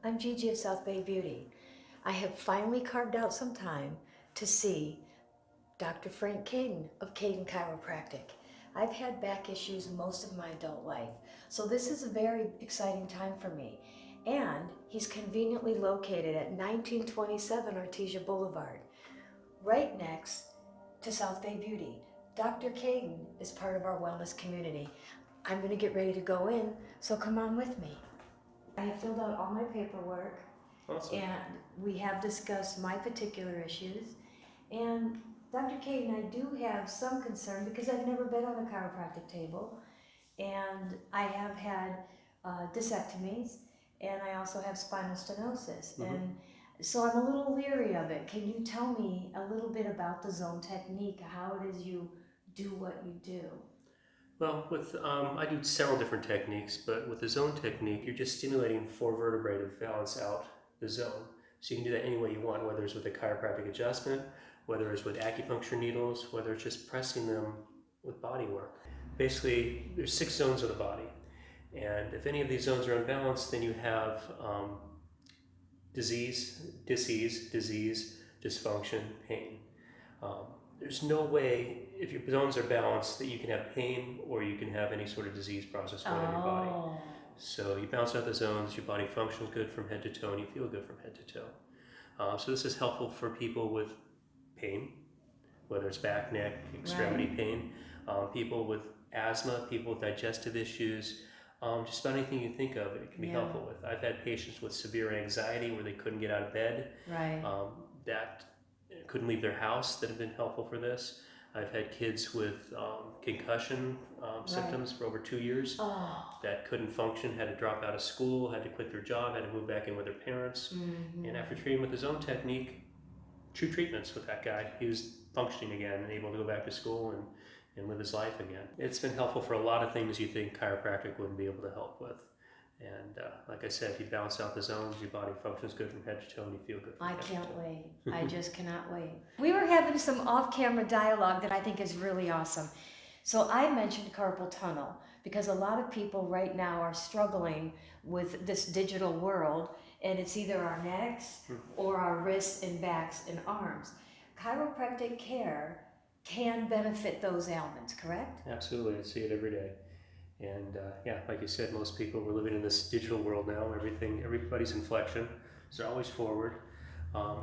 I'm Gigi of South Bay Beauty. I have finally carved out some time to see Dr. Frank Kaden of Kaden Chiropractic. I've had back issues most of my adult life, so this is a very exciting time for me. And he's conveniently located at 1927 Artesia Boulevard, right next to South Bay Beauty. Dr. Kaden is part of our wellness community. I'm going to get ready to go in, so come on with me. I have filled out all my paperwork. Awesome. And we have discussed my particular issues. And Dr. Kaden, I do have some concern because I've never been on a chiropractic table, and I have had discectomies, and I also have spinal stenosis. And so I'm a little leery of it. Can you tell me a little bit about the zone technique, how it is you do what you do? Well, I do several different techniques, but with the zone technique, you're just stimulating four vertebrae to balance out the zone. So you can do that any way you want, whether it's with a chiropractic adjustment, whether it's with acupuncture needles, whether it's just pressing them with body work. Basically, there's 6 zones of the body, and if any of these zones are unbalanced, then you have disease, dysfunction, pain. There's no way, if your zones are balanced, that you can have pain or you can have any sort of disease process going in your body. So you balance out the zones, your body functions good from head to toe, and you feel good from head to toe. So this is helpful for people with pain, whether it's back, neck, extremity pain, people with asthma, people with digestive issues, just about anything you think of, it can be helpful with. I've had patients with severe anxiety where they couldn't get out of bed, that couldn't leave their house, that have been helpful for this. I've had kids with concussion symptoms for over 2 years that couldn't function, had to drop out of school, had to quit their job, had to move back in with their parents. And after treating with his own technique, true treatments with that guy, he was functioning again and able to go back to school and live his life again. It's been helpful for a lot of things you think chiropractic wouldn't be able to help with. And like I said, you balance out the zones, your body functions good from head to toe, and you feel good from head to toe. I can't wait. I just cannot wait. We were having some off-camera dialogue that I think is really awesome. So I mentioned carpal tunnel because a lot of people right now are struggling with this digital world, and it's either our necks or our wrists and backs and arms. Chiropractic care can benefit those ailments, correct? Absolutely, I see it every day. And yeah, like you said, most people, we're living in this digital world now. Everybody's in flexion, so they're always forward.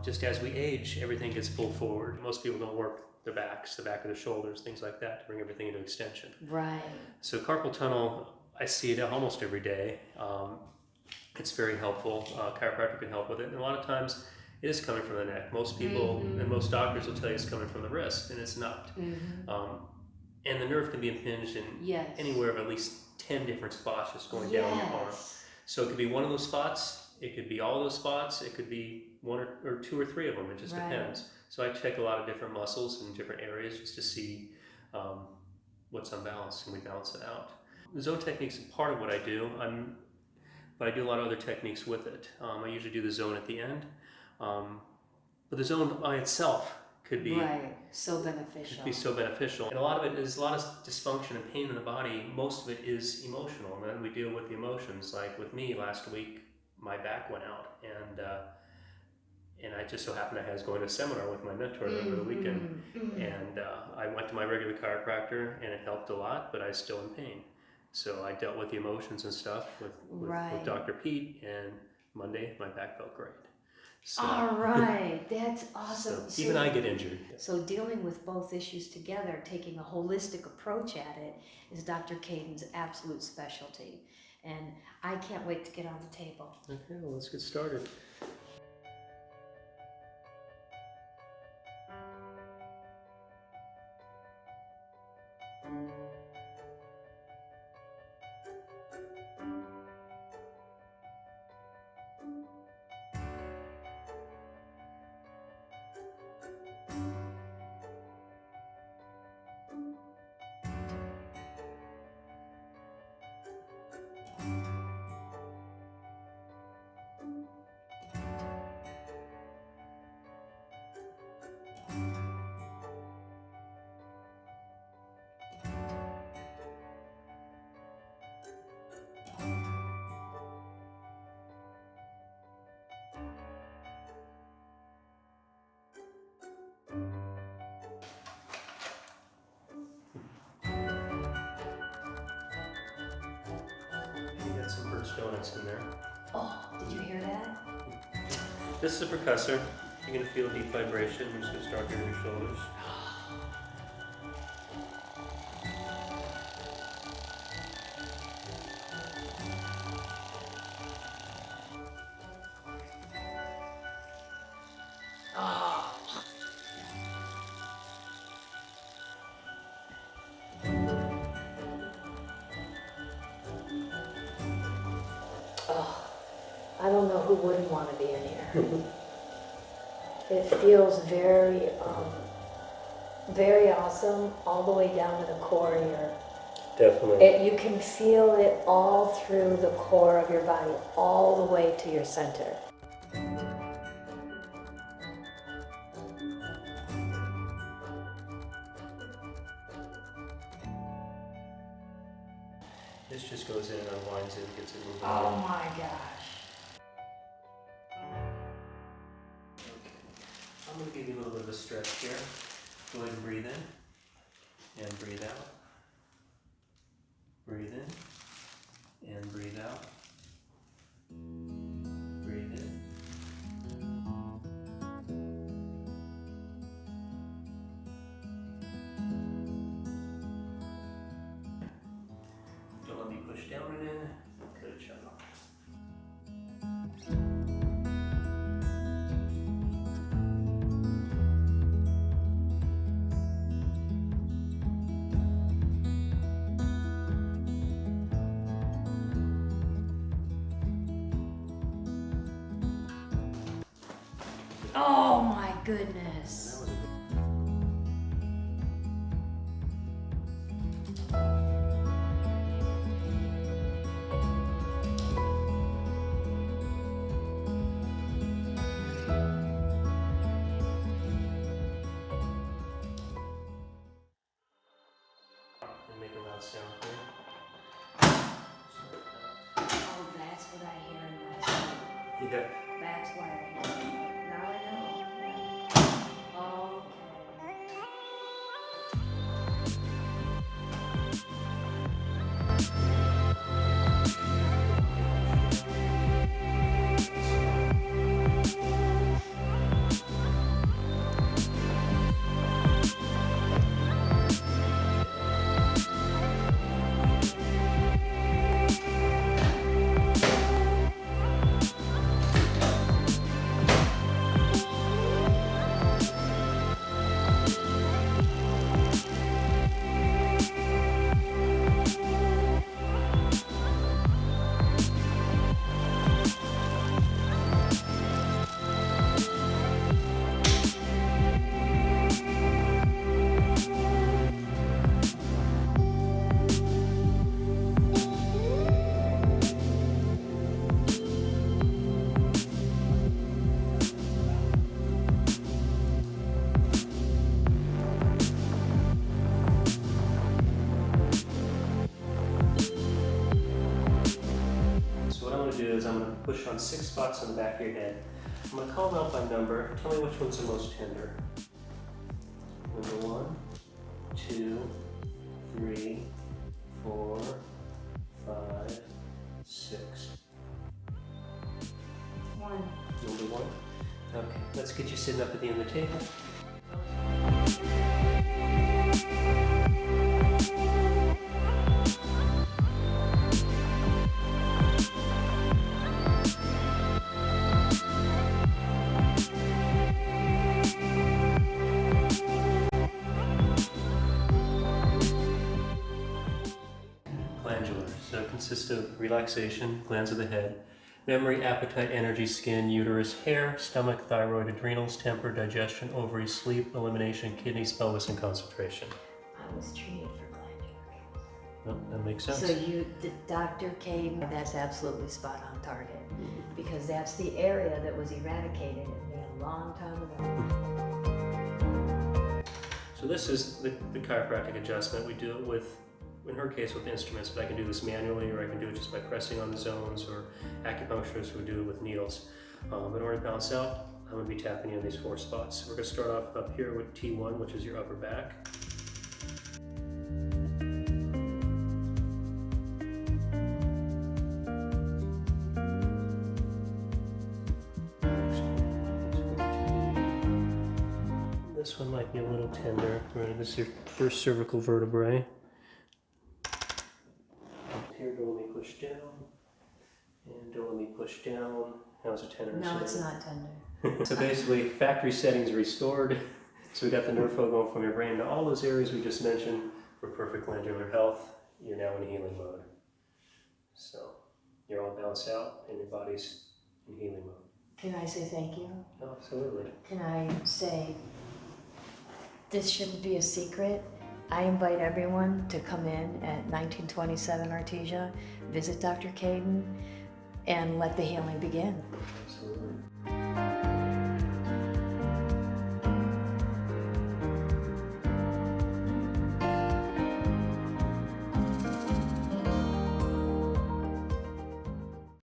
Just as we age, everything gets pulled forward. Most people don't work their backs, the back of their shoulders, things like that, to bring everything into extension. Right. So carpal tunnel, I see it almost every day. It's very helpful. Chiropractor can help with it, and a lot of times it is coming from the neck. Most people and most doctors will tell you it's coming from the wrist, and it's not. And the nerve can be impinged in anywhere of at least 10 different spots just going down your arm. So it could be one of those spots, it could be all those spots, it could be one or 2 or 3 of them, it just depends. So I check a lot of different muscles in different areas just to see what's unbalanced, and we balance it out. The zone technique is part of what I do, but I do a lot of other techniques with it. I usually do the zone at the end, but the zone by itself could be so beneficial. Could be so beneficial. And a lot of it is a lot of dysfunction and pain in the body. Most of it is emotional, and then we deal with the emotions. Like with me last week, my back went out, and I just so happened I was going to a seminar with my mentor over the weekend, and I went to my regular chiropractor, and it helped a lot, but I was still in pain. So I dealt with the emotions and stuff with Dr. Pete, and Monday my back felt great. So, all right, that's awesome. So even I get injured. So dealing with both issues together, taking a holistic approach at it, is Dr. Kaden's absolute specialty. And I can't wait to get on the table. Okay, well, let's get started. donuts in there. Oh, did you hear that? This is a percussor. You're going to feel a deep vibration. We're just going to start here in your shoulders. Oh, I don't know who wouldn't want to be in here. It feels very awesome all the way down to the core here. Definitely. You can feel it all through the core of your body, all the way to your center. This just goes in and unwinds it and gets it moving. Oh my gosh. I'm going to give you a little bit of a stretch here. Go ahead and breathe in and breathe out. Breathe in and breathe out. Breathe in. Don't let me push down and in. Good job. Oh my goodness. That was a and make a loud sound here. Oh, that's what I hear in my sleep. Yeah. That's why I hear it. Now I know. Okay. So what I'm going to do is I'm going to push on 6 spots on the back of your head. I'm going to call them out by number. Tell me which one's the most tender. Number 1, 2, 3, 4, 5, 6. 1. Number 1. Okay, let's get you sitting up at the end of the table. Glandular. So it consists of relaxation, glands of the head, memory, appetite, energy, skin, uterus, hair, stomach, thyroid, adrenals, temper, digestion, ovaries, sleep, elimination, kidneys, pelvis, and concentration. I was treated for glandular. Well, that makes sense. So Dr. Kaden, that's absolutely spot on target, because that's the area that was eradicated a long time ago. So this is the chiropractic adjustment. We do it with, in her case, with instruments, but I can do this manually, or I can do it just by pressing on the zones, or acupuncturists would do it with needles. In order to balance out, I'm going to be tapping you in these 4 spots. We're going to start off up here with T1, which is your upper back. This one might be a little tender. This is your first cervical vertebrae. Here, don't let me push down. And don't let me push down. How's it tender? No, it's not tender. So basically, factory settings restored. So we got the nerve flow going from your brain to all those areas we just mentioned for perfect glandular health. You're now in healing mode. So you're all balanced out and your body's in healing mode. Can I say thank you? Oh, absolutely. Can I say, this shouldn't be a secret. I invite everyone to come in at 1927 Artesia, visit Dr. Kaden, and let the healing begin. Absolutely.